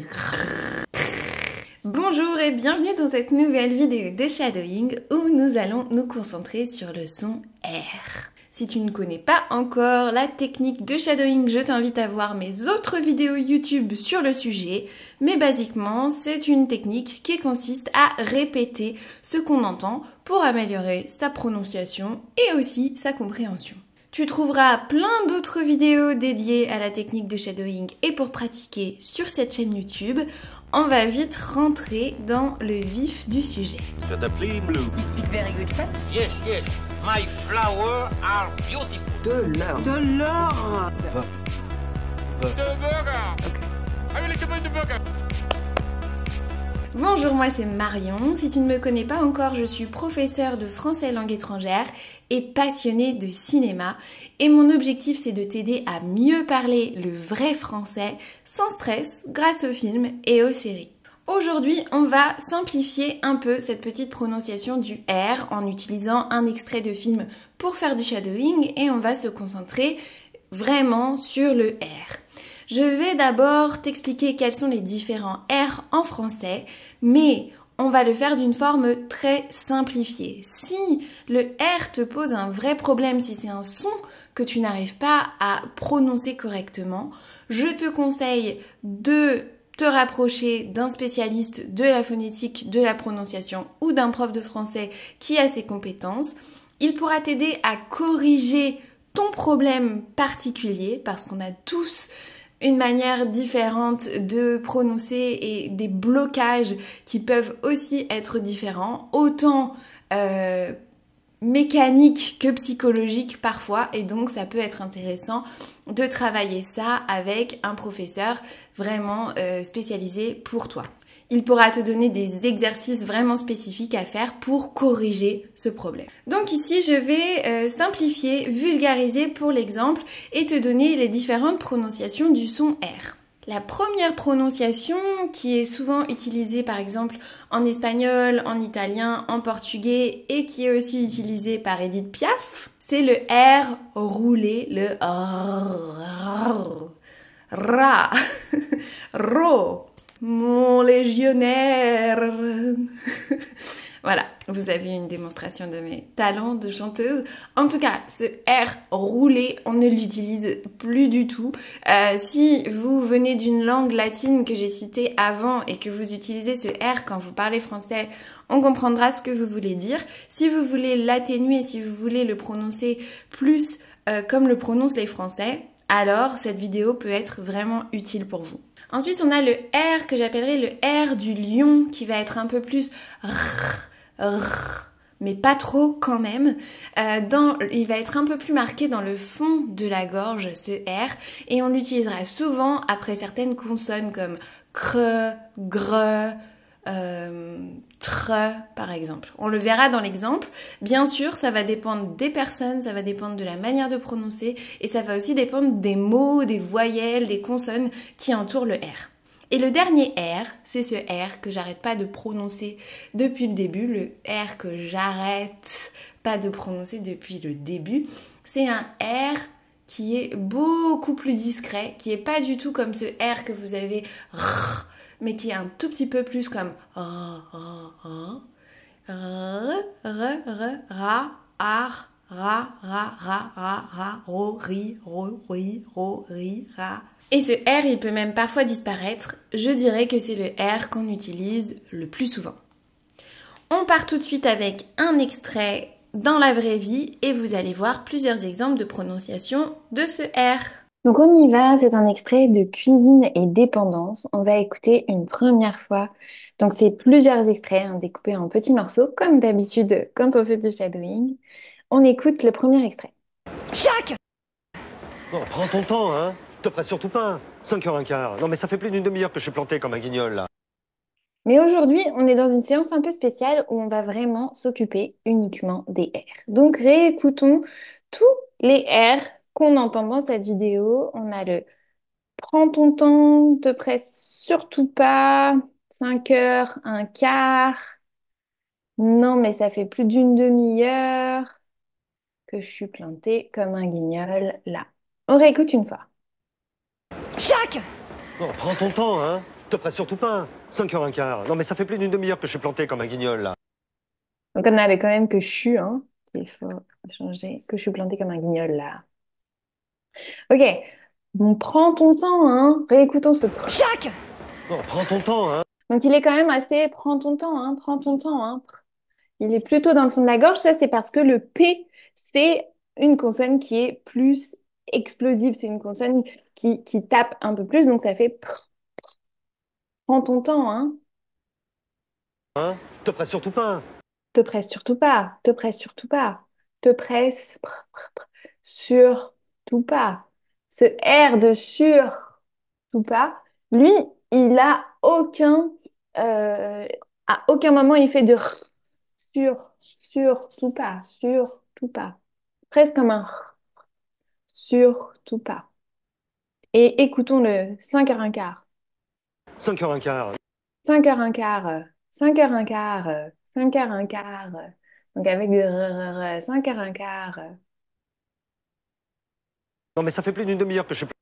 de... Bonjour et bienvenue dans cette nouvelle vidéo de shadowing où nous allons nous concentrer sur le son R. Si tu ne connais pas encore la technique de shadowing, je t'invite à voir mes autres vidéos YouTube sur le sujet. Mais basiquement, c'est une technique qui consiste à répéter ce qu'on entend pour améliorer sa prononciation et aussi sa compréhension. Tu trouveras plein d'autres vidéos dédiées à la technique de shadowing et pour pratiquer sur cette chaîne YouTube. On va vite rentrer dans le vif du sujet. Je t'appelle Blue. You speak very good French? Yes, yes. My flowers are beautiful. De l'or. De l'or. The burger. Okay. I will recommend the burger. Bonjour, moi c'est Marion. Si tu ne me connais pas encore, je suis professeure de français langue étrangère et passionnée de cinéma. Et mon objectif, c'est de t'aider à mieux parler le vrai français sans stress grâce aux films et aux séries. Aujourd'hui, on va simplifier un peu cette petite prononciation du R en utilisant un extrait de film pour faire du shadowing et on va se concentrer vraiment sur le R. Je vais d'abord t'expliquer quels sont les différents R en français, mais on va le faire d'une forme très simplifiée. Si le R te pose un vrai problème, si c'est un son que tu n'arrives pas à prononcer correctement, je te conseille de te rapprocher d'un spécialiste de la phonétique, de la prononciation ou d'un prof de français qui a ces compétences. Il pourra t'aider à corriger ton problème particulier parce qu'on a tous une manière différente de prononcer et des blocages qui peuvent aussi être différents, autant mécaniques que psychologiques parfois, et donc ça peut être intéressant de travailler ça avec un professeur vraiment spécialisé pour toi. Il pourra te donner des exercices vraiment spécifiques à faire pour corriger ce problème. Donc ici, je vais simplifier, vulgariser pour l'exemple et te donner les différentes prononciations du son R. La première prononciation qui est souvent utilisée par exemple en espagnol, en italien, en portugais et qui est aussi utilisée par Edith Piaf, c'est le R roulé, le R, ra, ro. Mon légionnaire. Voilà, vous avez une démonstration de mes talents de chanteuse. En tout cas, ce R roulé, on ne l'utilise plus du tout. Si vous venez d'une langue latine que j'ai citée avant et que vous utilisez ce R quand vous parlez français, on comprendra ce que vous voulez dire. Si vous voulez l'atténuer, si vous voulez le prononcer plus comme le prononcent les Français, alors cette vidéo peut être vraiment utile pour vous. Ensuite, on a le R que j'appellerais le R du lion qui va être un peu plus mais pas trop quand même. Il va être un peu plus marqué dans le fond de la gorge, ce R, et on l'utilisera souvent après certaines consonnes comme cre, gre, tre par exemple. On le verra dans l'exemple. Bien sûr, ça va dépendre des personnes, ça va dépendre de la manière de prononcer et ça va aussi dépendre des mots, des voyelles, des consonnes qui entourent le R. Et le dernier R, c'est ce R que j'arrête pas de prononcer depuis le début, le R que j'arrête pas de prononcer depuis le début. C'est un R qui est beaucoup plus discret, qui est pas du tout comme ce R que vous avez mais qui est un tout petit peu plus comme ra, ar, ra, ro, ri, ra. Et ce R, il peut même parfois disparaître. Je dirais que c'est le R qu'on utilise le plus souvent. On part tout de suite avec un extrait dans la vraie vie et vous allez voir plusieurs exemples de prononciation de ce R. Donc on y va, c'est un extrait de Cuisine et dépendance. On va écouter une première fois. Donc c'est plusieurs extraits découpés en petits morceaux, comme d'habitude quand on fait du shadowing. On écoute le premier extrait. Jacques! Non, prends ton temps, hein. Te presse surtout pas. 5h15. Non, mais ça fait plus d'une demi-heure que je suis planté comme un guignol, là. Mais aujourd'hui, on est dans une séance un peu spéciale où on va vraiment s'occuper uniquement des R. Donc réécoutons tous les R qu'on entend dans cette vidéo. On a le prends ton temps, te presse surtout pas, 5 heures, un quart. Non, mais ça fait plus d'une demi-heure que je suis plantée comme un guignol là. On réécoute une fois. Jacques! Non, prends ton temps, hein. Te presse surtout pas. 5h15. Non, mais ça fait plus d'une demi-heure que je suis planté comme un guignol, là. Donc on a quand même que je suis, hein. Il faut changer. Que je suis plantée comme un guignol là. Ok. Bon, prends ton temps, hein. Réécoutons ce. Jacques! Non, prends ton temps, hein. Donc il est quand même assez. Prends ton temps, hein. Prends ton temps, hein. Il est plutôt dans le fond de la gorge. Ça, c'est parce que le P, c'est une consonne qui est plus explosive. C'est une consonne qui tape un peu plus. Donc ça fait. Prends ton temps, hein. Hein? Te presse surtout pas. Te presse surtout pas. Te presse surtout pas. Te presse. Surtout pas. Ce R de sur tout pas, lui, il a aucun, à aucun moment il fait de sur tout pas, sur tout pas. Presque comme un sur tout pas. Et écoutons le 5h15. 5h15. 5h15, 5h15, 5h15. Donc avec des 5h15. Non, mais ça fait plus d'une demi-heure que je suis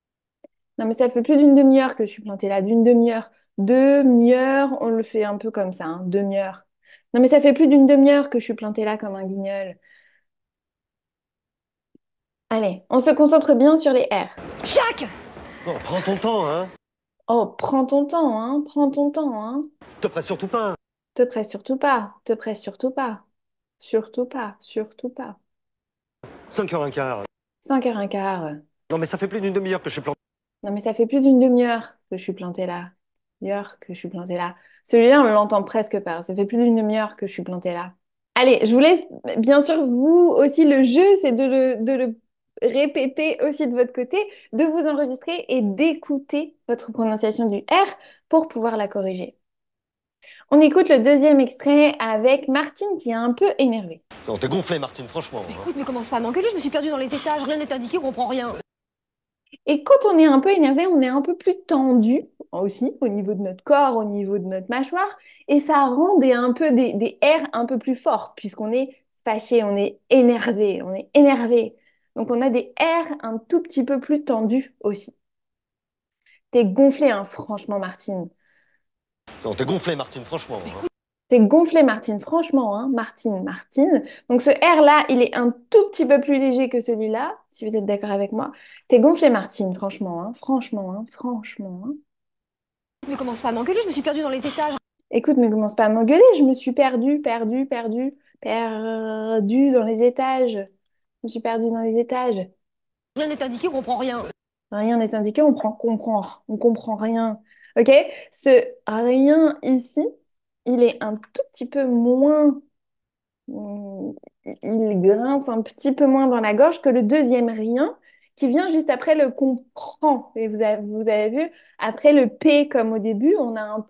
Non, mais ça fait plus d'une demi-heure que je suis plantée là, d'une demi-heure. Demi-heure, on le fait un peu comme ça, hein, demi-heure. Non, mais ça fait plus d'une demi-heure que je suis plantée là comme un guignol. Allez, on se concentre bien sur les R. Jacques! Non, prends ton temps, hein. Oh, prends ton temps, hein, prends ton temps, hein. Te presse surtout pas. Te presse surtout pas, te presse surtout pas. Surtout pas, surtout pas. 5h15. 5h15. Non, mais ça fait plus d'une demi-heure que je suis planté. Non, mais ça fait plus d'une demi-heure que je suis plantée là. Demi-heure que je suis plantée là. Celui-là, on l'entend presque pas. Ça fait plus d'une demi-heure que je suis plantée là. Allez, je vous laisse, bien sûr, vous aussi, le jeu, c'est de le répéter aussi de votre côté, de vous enregistrer et d'écouter votre prononciation du R pour pouvoir la corriger. On écoute le deuxième extrait avec Martine qui est un peu énervée. Non, t'es gonflé, Martine, franchement, hein. Écoute, mais commence pas à m'engueuler, je me suis perdue dans les étages, rien n'est indiqué, on comprend rien. Et quand on est un peu énervé, on est un peu plus tendu aussi au niveau de notre corps, au niveau de notre mâchoire, et ça rend un peu des R un peu plus forts puisqu'on est fâché, on est énervé, on est énervé. Donc on a des R un tout petit peu plus tendus aussi. T'es gonflé, hein, franchement, Martine. Non, t'es gonflé, Martine, franchement, hein. T'es gonflé, Martine, franchement, hein, Martine, Martine. Donc ce R-là, il est un tout petit peu plus léger que celui-là, si vous êtes d'accord avec moi. T'es gonflé, Martine, franchement, hein, franchement, hein, franchement, hein. Mais commence pas à m'engueuler, je me suis perdue dans les étages, Écoute, mais commence pas à m'engueuler, je me suis perdue dans les étages. Je me suis perdue dans les étages. rien n'est indiqué, on comprend rien. Rien n'est indiqué, on comprend rien. Ok? Ce rien ici, il est un tout petit peu moins, hum, il grince un petit peu moins dans la gorge que le deuxième rien qui vient juste après le comprend. Et vous avez vu, après le P comme au début, on a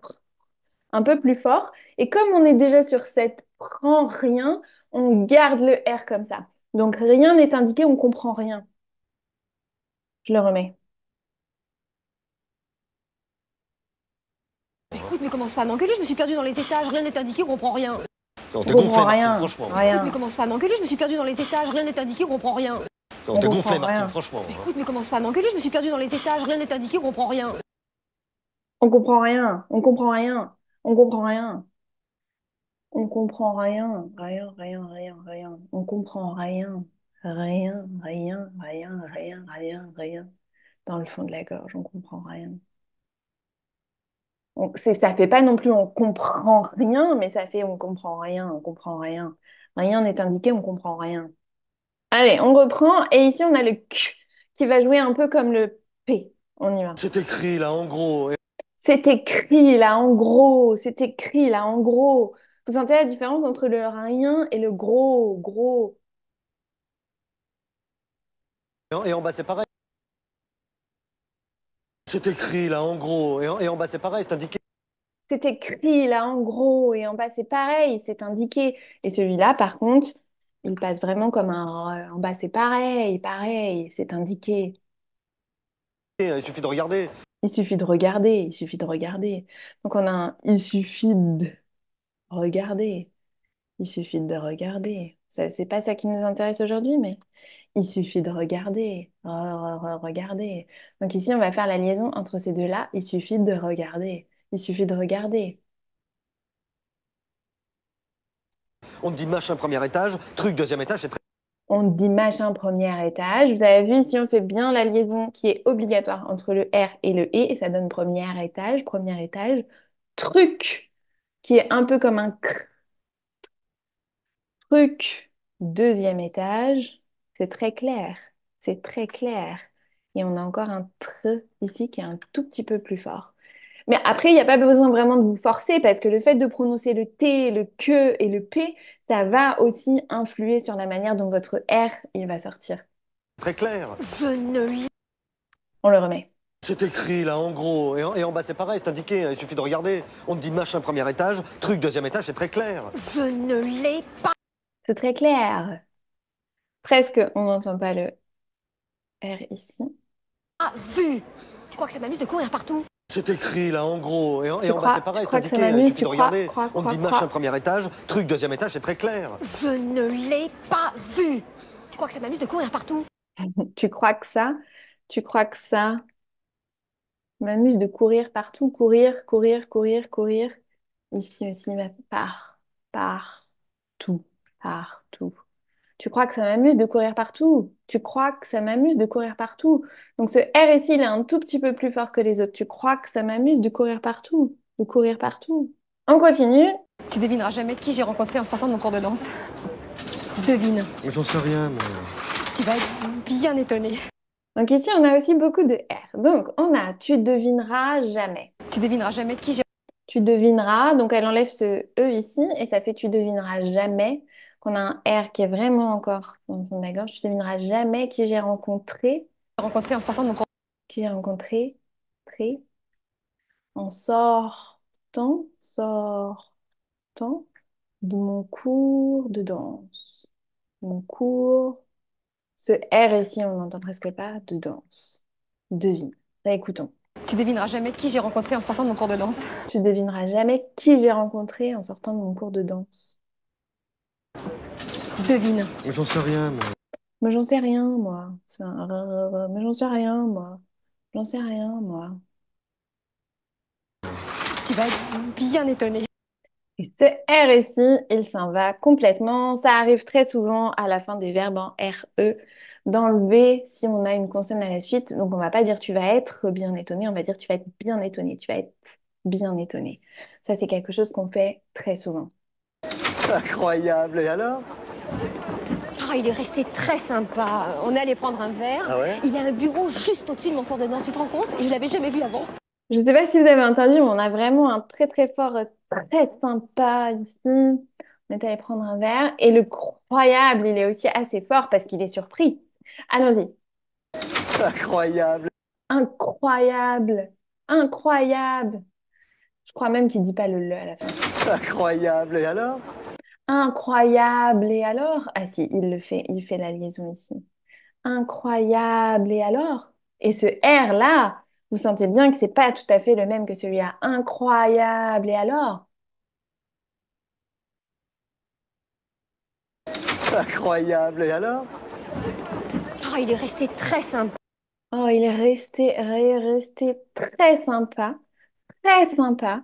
un peu plus fort. Et comme on est déjà sur cette prend rien, on garde le R comme ça. Donc rien n'est indiqué, on comprend rien. Je le remets. Écoute, mais commence pas à m'engueuler, je me suis perdue dans les étages, rien n'est indiqué, on comprend rien. Non, On t'es gonflé, comprend Martine, rien. franchement, hein. Rien. Mais commence pas à m'engueuler, je me suis perdue dans les étages, rien n'est indiqué, on comprend rien. Non, On t'es gonflé, comprend Martine, rien. franchement, hein. Écoute, mais commence pas à m'engueuler, je me suis perdue dans les étages, rien n'est indiqué, on comprend rien. On comprend rien. On comprend rien. On comprend rien. On comprend rien. Rien, rien, rien, rien. On comprend rien. Rien, rien, rien, rien, rien, rien. Dans le fond de la gorge, on comprend rien. Ça fait pas non plus on comprend rien, mais ça fait on comprend rien, on comprend rien. Rien n'est indiqué, on comprend rien. Allez, on reprend. Et ici, on a le Q qui va jouer un peu comme le P. On y va. C'est écrit, là, en gros. C'est écrit là en gros. C'est écrit là en gros. Vous sentez la différence entre le rien et le gros, gros. Et en bas, c'est pareil. C'est écrit, là, en gros. Et en bas, c'est pareil, c'est indiqué. C'est écrit là en gros. Et en bas, c'est pareil, c'est indiqué. Et celui-là, par contre, il passe vraiment comme un. En bas, c'est pareil, pareil, c'est indiqué. Il suffit de regarder. Il suffit de regarder, il suffit de regarder. Donc on a un il suffit de regarder, il suffit de regarder. C'est pas ça qui nous intéresse aujourd'hui, mais il suffit de regarder, regarder. Donc ici, on va faire la liaison entre ces deux-là. Il suffit de regarder. Il suffit de regarder. On te dit machin premier étage, truc deuxième étage, c'est très On dit machin premier étage. Vous avez vu ici, on fait bien la liaison qui est obligatoire entre le R et le E, et ça donne premier étage, premier étage. Truc, qui est un peu comme un cr. Truc, deuxième étage. C'est très clair. C'est très clair. Et on a encore un tr ici qui est un tout petit peu plus fort. Mais après, il n'y a pas besoin vraiment de vous forcer parce que le fait de prononcer le T, le que et le P, ça va aussi influer sur la manière dont votre R il va sortir. très clair. Je ne lis. On le remet. C'est écrit là en gros. Et en bas c'est pareil, c'est indiqué, hein, il suffit de regarder. On te dit machin premier étage, truc deuxième étage, c'est très clair. Je ne l'ai pas C'est très clair. Presque, on n'entend pas le R ici. vu. Tu crois que ça m'amuse de courir partout? C'est écrit là en gros. Et en Tu bas crois, c'est pareil, tu c'est crois que ça indiqué, hein, il m'amuse, suffit tu de crois, regarder. crois, On te crois, dit machin crois. premier étage, truc deuxième étage, c'est très clair. Je ne l'ai pas vu. Tu crois que ça m'amuse de courir partout? Tu crois que ça m'amuse de courir partout, courir, courir, courir, courir. Ici aussi, va partout, partout. Tu crois que ça m'amuse de courir partout? Tu crois que ça m'amuse de courir partout? Donc ce R ici, il est un tout petit peu plus fort que les autres. Tu crois que ça m'amuse de courir partout? De courir partout. On continue. Tu devineras jamais qui j'ai rencontré en sortant de mon cours de danse. Devine. J'en sais rien, moi. Tu vas être bien étonné. Donc ici, on a aussi beaucoup de R. Donc on a tu devineras jamais. Tu devineras jamais qui j'ai. Tu devineras, donc elle enlève ce E ici et ça fait tu devineras jamais. Qu'on a un R qui est vraiment encore dans le fond de la gorge. Tu devineras jamais Rencontré en sortant de mon cours. qui j'ai rencontré, très, en sortant de mon cours de danse. Mon cours. Ce R ici, on n'entend presque pas, de danse. Devine. Réécoutons. Tu devineras jamais qui j'ai rencontré en sortant de mon cours de danse. Tu devineras jamais qui j'ai rencontré en sortant de mon cours de danse. Devine. J'en sais rien, moi. Mais j'en sais rien, moi. C'est un mais j'en sais rien, moi. J'en sais rien, moi. Tu vas être bien étonné. Et ce R ici, il s'en va complètement. Ça arrive très souvent à la fin des verbes en RE d'enlever si on a une consonne à la suite. Donc on va pas dire tu vas être bien étonné, on va dire tu vas être bien étonné, tu vas être bien étonné. Ça, c'est quelque chose qu'on fait très souvent. Incroyable, et alors? Ah, il est resté très sympa. On est allé prendre un verre. Ah ouais? Il a un bureau juste au-dessus de mon cours de danse. Tu te rends compte? Et je l'avais jamais vu avant. Je sais pas si vous avez entendu, mais on a vraiment un très très fort, très sympa ici. On est allé prendre un verre. Et le croyable, il est aussi assez fort parce qu'il est surpris. Allons-y. Incroyable. Incroyable. Incroyable. Je crois même qu'il dit pas le à la fin. Incroyable, et alors? Incroyable. Et alors? Ah si, il le fait. Il fait la liaison ici. Incroyable. Et alors? Et ce R là, vous sentez bien que c'est pas tout à fait le même que celui-là. Incroyable. Et alors? Incroyable, et alors? Ah, il est resté très sympa. Oh, il est resté très sympa. Très sympa.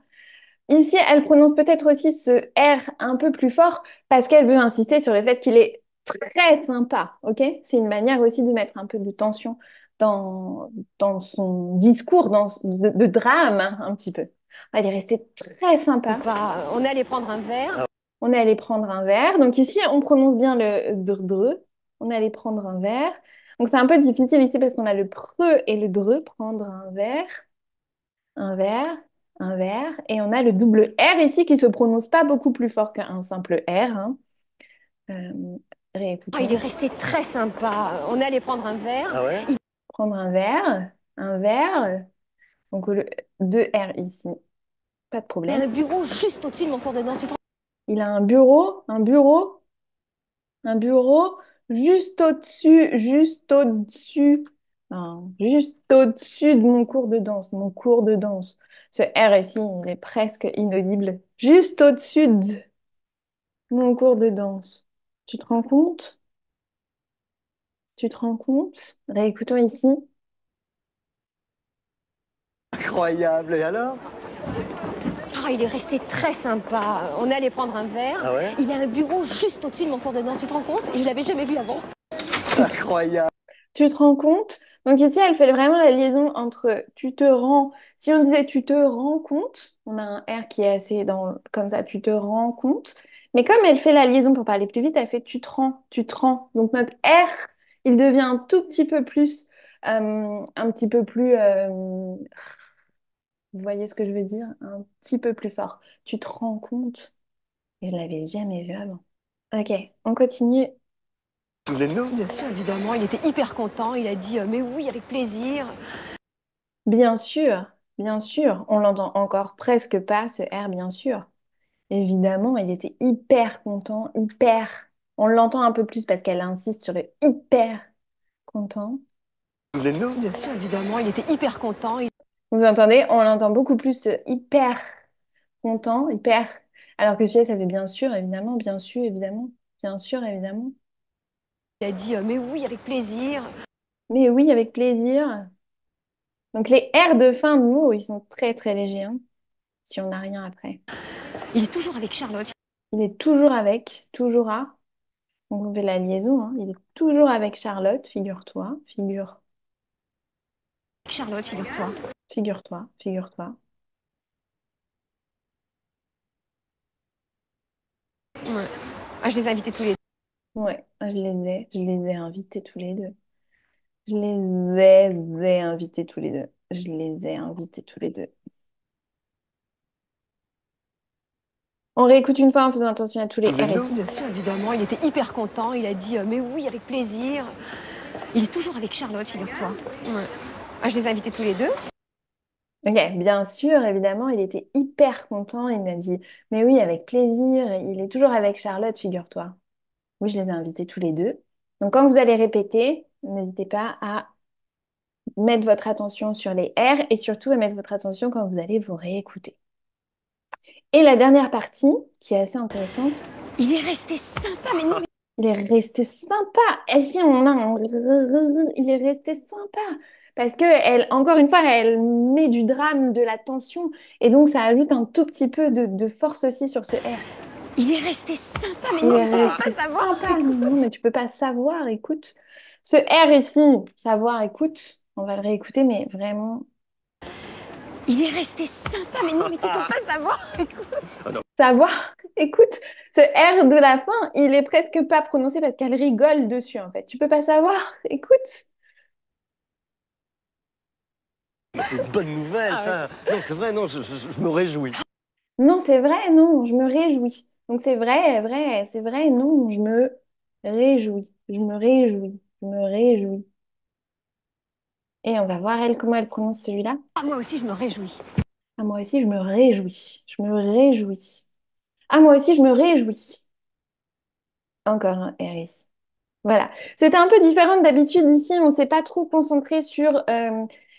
Ici, elle prononce peut-être aussi ce R un peu plus fort parce qu'elle veut insister sur le fait qu'il est très sympa, ok? C'est une manière aussi de mettre un peu de tension dans son discours, de drame, hein, un petit peu. Elle est restée très sympa. On est allé prendre un verre. On est allé prendre un verre. Donc ici, on prononce bien le dr. On est allé prendre un verre. Donc c'est un peu difficile ici parce qu'on a le preux et le dre, prendre un verre, un verre, un verre. Et on a le double R ici qui se prononce pas beaucoup plus fort qu'un simple R, hein. Euh, Ah, il est réécoutons. resté très sympa. On est allé prendre un verre. Ah ouais? Prendre un verre, un verre. Donc le deux R ici, pas de Il a un problème. bureau juste au-dessus de mon cours de danse. Il a un bureau juste au-dessus, hein, juste au-dessus de mon cours de danse. Ce R ici, il est presque inaudible. Juste au-dessus de mon cours de danse. Tu te rends compte? Tu te rends compte? Réécoutons ici. Incroyable, et alors? Ah, il est resté très sympa. On est allé prendre un verre. Ah ouais? Il a un bureau juste au-dessus de mon cours de danse, tu te rends compte? Et je l'avais jamais vu avant. Incroyable. Tu te rends compte? Donc ici, elle fait vraiment la liaison entre tu te rends. Si on disait tu te rends compte, on a un R qui est assez comme ça, tu te rends compte. Mais comme elle fait la liaison pour parler plus vite, elle fait tu te rends, tu te rends. Donc notre R, il devient un tout petit peu plus, un petit peu plus, vous voyez ce que je veux dire? Un petit peu plus fort. Tu te rends compte? Et je l'avais jamais vu avant. Ok, on continue. Souvenez-nous. Bien sûr, évidemment, il était hyper content. Il a dit mais oui, avec plaisir. Bien sûr, on l'entend encore presque pas, ce R, bien sûr. Évidemment, il était hyper content, hyper. On l'entend un peu plus parce qu'elle insiste sur le hyper content. Souvenez-nous. Bien sûr, évidemment, il était hyper content. Vous entendez? On l'entend beaucoup plus hyper content, hyper. Alors que tu sais, ça fait bien sûr, évidemment, bien sûr, évidemment, bien sûr, évidemment. Il a dit mais oui, avec plaisir. Mais oui, avec plaisir. Donc les R de fin de mots, ils sont très très légers, hein, si on n'a rien après. Il est toujours avec Charlotte. Il est toujours avec, toujours à. Donc on fait la liaison, hein. Il est toujours avec Charlotte, figure-toi, Charlotte, figure-toi. figure-toi, figure-toi. Ouais. Ah, je les ai invités tous les deux. Ouais, je les ai invités tous les deux. Je les ai invités tous les deux. Je les ai invités tous les deux. On réécoute une fois en faisant attention à tous les R Souvenez-nous. ici. Bien sûr, évidemment, il était hyper content. Il a dit mais oui, avec plaisir. Il est toujours avec Charlotte, figure-toi. Ouais. Ah, je les ai invités tous les deux. Ok, bien sûr, évidemment, il était hyper content. Il m'a dit, mais oui, avec plaisir. Il est toujours avec Charlotte, figure-toi. Oui, je les ai invités tous les deux. Donc quand vous allez répéter, n'hésitez pas à mettre votre attention sur les R et surtout à mettre votre attention quand vous allez vous réécouter. Et la dernière partie, qui est assez intéressante, Il est resté sympa, mais non, il est resté sympa. Et si on a un il est resté sympa. Parce que elle, encore une fois, elle met du drame, de la tension, et donc ça ajoute un tout petit peu de force aussi sur ce R. il est resté sympa, mais Il non, est mais tu peux resté pas savoir. sympa. Non, mais tu peux pas savoir, écoute. Ce R ici, savoir, écoute, on va le réécouter, mais vraiment, Il est resté sympa, mais non, mais tu peux pas savoir. savoir, écoute, ce R de la fin, il est presque pas prononcé parce qu'elle rigole dessus, en fait. Tu peux pas savoir, écoute. Mais c'est une bonne nouvelle, Ah ça. Non, c'est vrai, non, je me réjouis. Non, c'est vrai, non, je me réjouis. Donc c'est vrai, vrai, c'est vrai, non, je me réjouis. Je me réjouis. Je me réjouis. Et on va voir, elle, comment elle prononce celui-là. Ah, moi aussi, je me réjouis. Ah, moi aussi, je me réjouis. Je me réjouis. Ah, moi aussi, je me réjouis. Encore un R ici. Voilà. C'était un peu différent d'habitude. Ici, on ne s'est pas trop concentré sur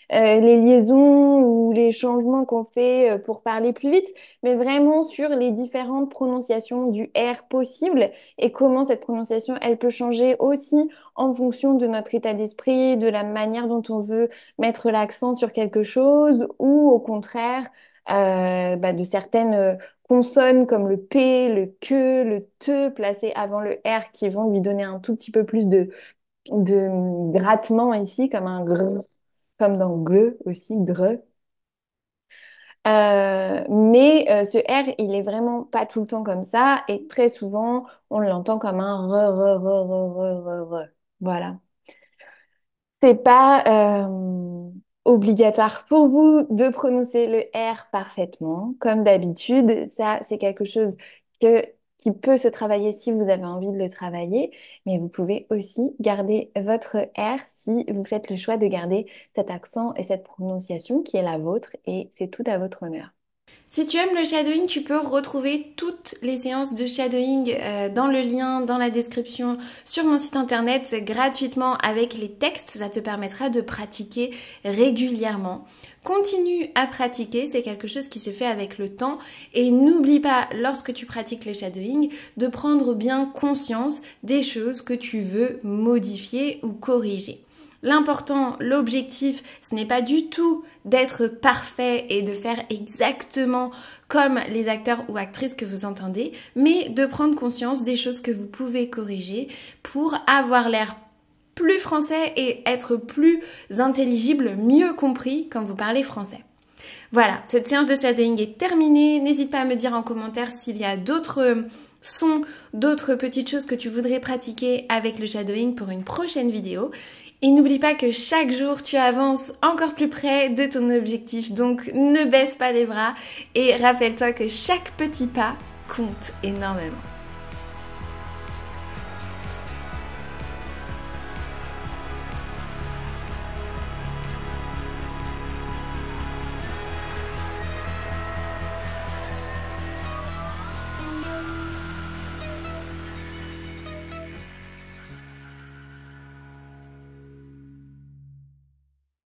les liaisons ou les changements qu'on fait pour parler plus vite, mais vraiment sur les différentes prononciations du R possible et comment cette prononciation, elle peut changer aussi en fonction de notre état d'esprit, de la manière dont on veut mettre l'accent sur quelque chose ou au contraire de certaines consonnes comme le P, le que, le te placés avant le R qui vont lui donner un tout petit peu plus de grattement ici, comme un gr, comme dans ge aussi, gre. Mais ce R, il est vraiment pas tout le temps comme ça et très souvent, on l'entend comme un re. Voilà. C'est pas obligatoire pour vous de prononcer le R parfaitement, comme d'habitude. Ça, c'est quelque chose que, qui peut se travailler si vous avez envie de le travailler, mais vous pouvez aussi garder votre R si vous faites le choix de garder cet accent et cette prononciation qui est la vôtre et c'est tout à votre honneur. Si tu aimes le shadowing, tu peux retrouver toutes les séances de shadowing dans le lien, dans la description, sur mon site internet gratuitement avec les textes. Ça te permettra de pratiquer régulièrement. Continue à pratiquer, c'est quelque chose qui se fait avec le temps. Et n'oublie pas, lorsque tu pratiques le shadowing, de prendre bien conscience des choses que tu veux modifier ou corriger. L'important, l'objectif, ce n'est pas du tout d'être parfait et de faire exactement comme les acteurs ou actrices que vous entendez, mais de prendre conscience des choses que vous pouvez corriger pour avoir l'air plus français et être plus intelligible, mieux compris quand vous parlez français. Voilà, cette séance de shadowing est terminée. N'hésite pas à me dire en commentaire s'il y a d'autres sons, d'autres petites choses que tu voudrais pratiquer avec le shadowing pour une prochaine vidéo. Et n'oublie pas que chaque jour, tu avances encore plus près de ton objectif. Donc, ne baisse pas les bras et rappelle-toi que chaque petit pas compte énormément.